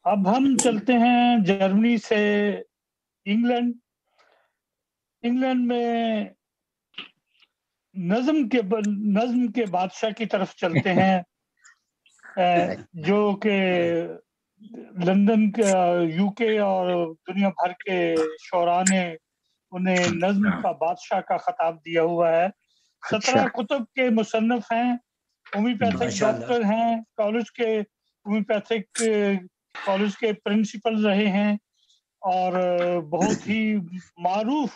अब हम चलते हैं जर्मनी से इंग्लैंड। इंग्लैंड में नज्म के बादशाह की तरफ चलते हैं, जो कि लंदन का, यूके और दुनिया भर के शोरा ने उन्हें नज्म का बादशाह का खिताब दिया हुआ है। 17 कुतुब के मुसन्निफ हैं, होम्योपैथिक डॉक्टर हैं, होम्योपैथिक कॉलेज के प्रिंसिपल रहे हैं और बहुत ही मारूफ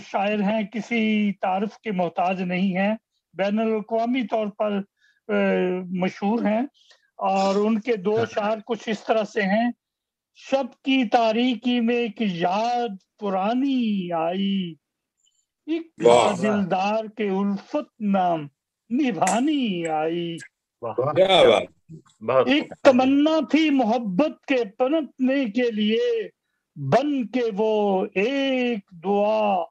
शायर हैं, किसी तारीफ के मोहताज नहीं हैं, बैनुल अक़वामी तौर पर मशहूर हैं। और उनके दो शायर कुछ इस तरह से हैं: शब की तारीकी में एक याद पुरानी आई, एक दिलदार के उल्फत नाम निभानी आई, एक तमन्ना थी मोहब्बत के पनपने के लिए, बन के वो एक दुआ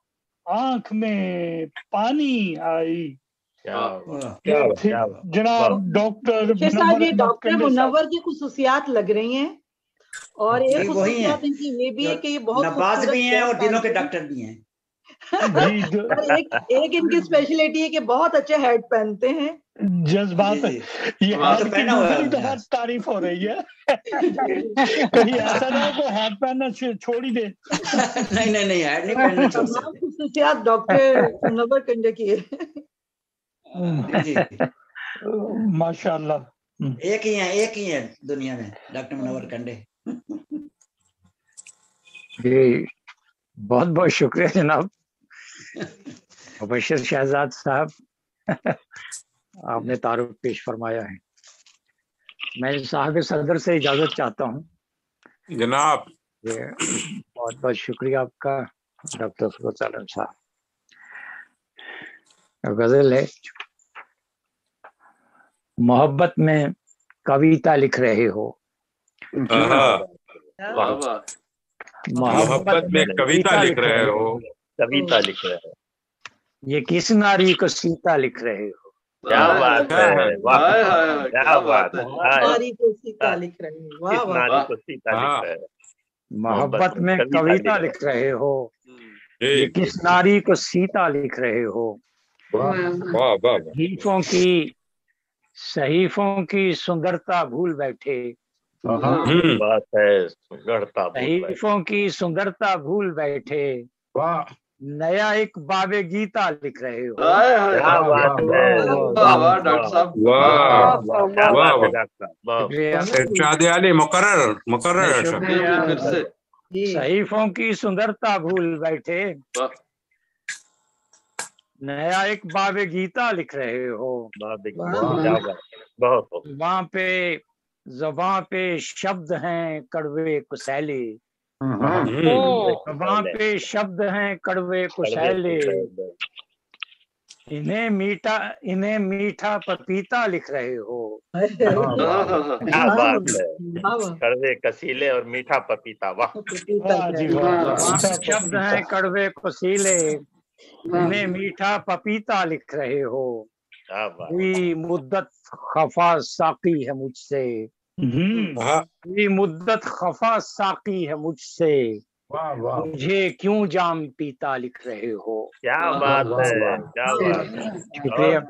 आंख में पानी आई। जनाब डॉक्टर मुनव्वर की खुसूसियात लग रही हैं, और एक खुसूसियात इनकी ये भी है कि ये बहुत नवाज भी हैं और दिलों के डॉक्टर भी हैं। एक इनकी स्पेशलिटी है कि बहुत अच्छे हेड पहनते हैं। जज्बात ये हेड की दूसरी दफा तारीफ हो रही है। कहीं ऐसा ना हो हेड पहनना छोड़ ही दे। नहीं हेड नहीं पहनना छोड़ सकते। तमाम खुसूसियात डॉक्टर मुनव्वर कंडे की है। माशाअल्लाह, एक ही है दुनिया में डॉक्टर मुनव्वर कंडे। जी बहुत बहुत शुक्रिया जनाब मुबश्शिर शहजाद साहब, आपने तारुफ पेश फरमाया है। मैं साहब सदर से इजाजत चाहता हूँ जनाब। बहुत बहुत शुक्रिया आपका डॉक्टर फिरोज आलम साहब। गजल है, मोहब्बत में कविता लिख रहे हो, मोहब्बत में कविता लिख रहे हो, कविता लिख रहे हो, ये किस नारी को सीता लिख रहे हो। क्या बात है, वाह क्या बात है, नारी को सीता लिख रहे हो, वाह वाह, नारी को सीता लिख रहे हो, मोहब्बत में कविता लिख रहे हो, ये किस नारी को सीता लिख रहे हो। सहीफों की सुंदरता भूल बैठे, बात है सुंदरता, सहीफों की सुंदरता भूल बैठे, नया एक बाबे गीता लिख रहे हो। क्या बात है, वाह डॉक्टर साहब, वाह मुकर्रर। सहीफों की सुंदरता भूल बैठे, नया एक बाबे गीता लिख रहे हो। बहुत ज़बां पे शब्द हैं कड़वे कुसैले, ज़बां पे शब्द हैं कड़वे कुसैले, इन्हें मीठा पपीता लिख रहे हो। क्या बात है, कड़वे कसीले और मीठा पपीता, वाह। शब्द हैं कड़वे कुसीले, इन्हें मीठा पपीता लिख रहे हो। हुई मुद्दत खफा साकी है मुझसे, हुई मुद्दत खफा साकी है मुझसे, मुझे क्यों जाम पीता लिख रहे हो। क्या बात है, क्या बात है, शुक्रिया।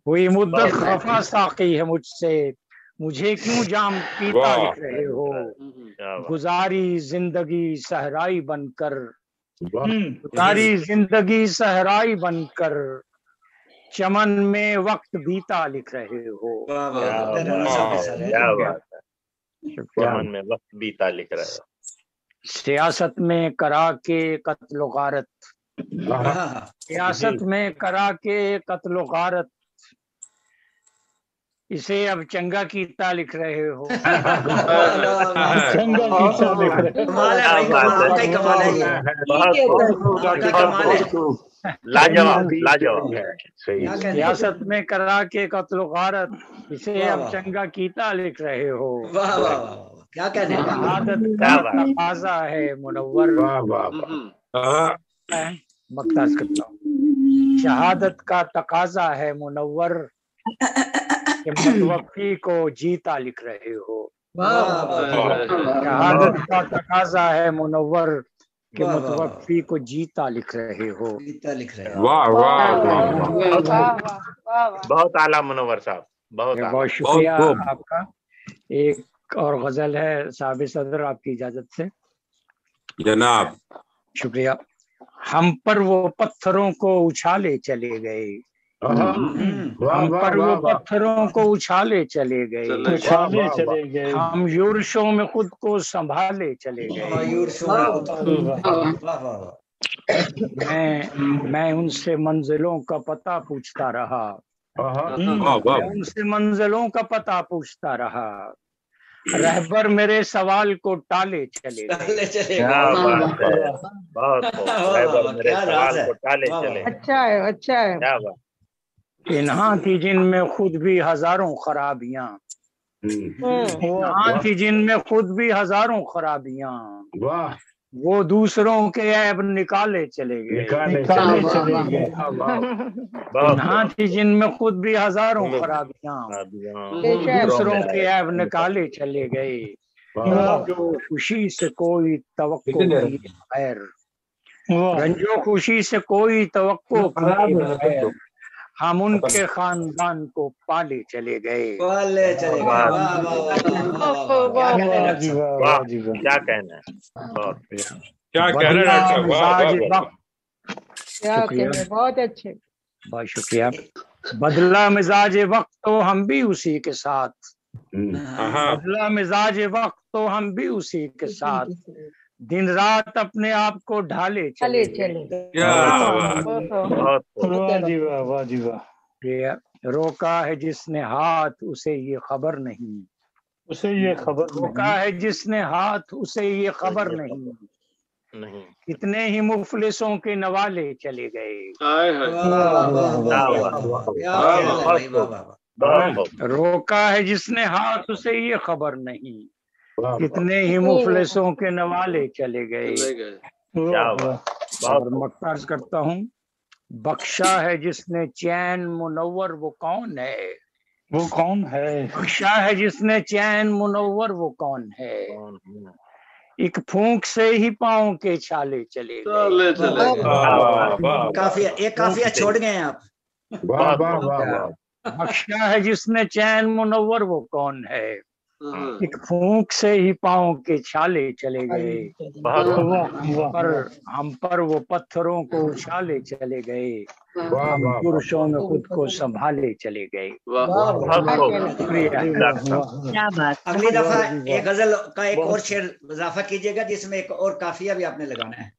हुई मुद्दत खफा साकी है मुझसे, मुझे क्यों जाम पीता लिख रहे हो। गुजारी जिंदगी सहराई बनकर, गुजारी जिंदगी सहराई बनकर, चमन में वक्त बीता लिख रहे हो। क्या बात है, चमन में वक्त बीता लिख रहे हो। सियासत में करा के कत्लो गारत, सियासत में करा के कत्लो गारत, इसे अब चंगा कीता लिख रहे हो। लाजवाब लाजवाब। सियासत में करा के कत्लो गारत, इसे अब चंगा कीता लिख रहे हो। क्या कहने, शहादत का तकाजा है मुनव्वर, मक्ताज करता हूँ। शहादत का तकाजा है मुनव्वर, कि मतवक्की को जीता लिख रहे हो। शहादत का तकाजा है मुनव्वर के मुतवफ़ी को जीता लिख रहे हो। वाह वाह बहुत आला मुनव्वर साहब, बहुत शुक्रिया आपका। एक और गजल है साहब सदर, आपकी इजाजत से जनाब। शुक्रिया। हम पर वो पत्थरों को उछाले चले गए, हम पर वो पत्थरों को उछाले चले गए, हम यूर्शों में खुद को संभाले चले गए। मैं उनसे मंजिलों का पता पूछता रहा, मैं उनसे मंजिलों का पता पूछता रहा, रहबर मेरे सवाल को टाले चले गए। अच्छा है, अच्छा है। इन्हां थी जिनमें खुद भी हजारों खराबियां, इन्हां थी जिनमें खुद भी हजारों खराबियां, वो दूसरों के ऐब निकाले चले गए। इन्हां थी जिनमें खुद भी हजारों खराबियां, दूसरों के ऐब निकाले चले गए। रंजो खुशी से कोई तवक्को किए बगैर, रंजो खुशी से कोई तवक्को किए बगैर, हम उनके खानदान को पाले चले गए। क्या कहना है, क्या कहना है, बहुत अच्छे, बहुत शुक्रिया। बदला मिजाज वक्त तो हम भी उसी के साथ, बदला मिजाज वक्त तो हम भी उसी के साथ, दिन रात अपने आप को ढाले चले रोका है जिसने हाथ उसे ये खबर नहीं, उसे ये खबर रोका है जिसने हाथ उसे ये खबर नहीं, कितने ही मुफलिसों के नवाले चले गए। रोका है जिसने हाथ उसे ये खबर नहीं, कितने ही मुफलिसों के नवाले चले गए। और मक्तार्ज करता हूँ, बख्शा है जिसने चैन मुनव्वर वो कौन है, वो कौन है, बख्शा है जिसने चैन मुनव्वर वो कौन है, एक फूंक से ही पाँव के छाले चले गए। काफिया छोड़ गए आप। बख्शा है जिसने चैन मुनव्वर वो कौन है, एक फूंक से ही पाँव के छाले चले गए। हम पर वो पत्थरों को उछाले चले गए, हम पुरुषों में खुद को संभाले चले गए। अगली दफा एक गजल का एक और शेर इजाफा कीजिएगा जिसमें एक और काफिया भी आपने लगाना है।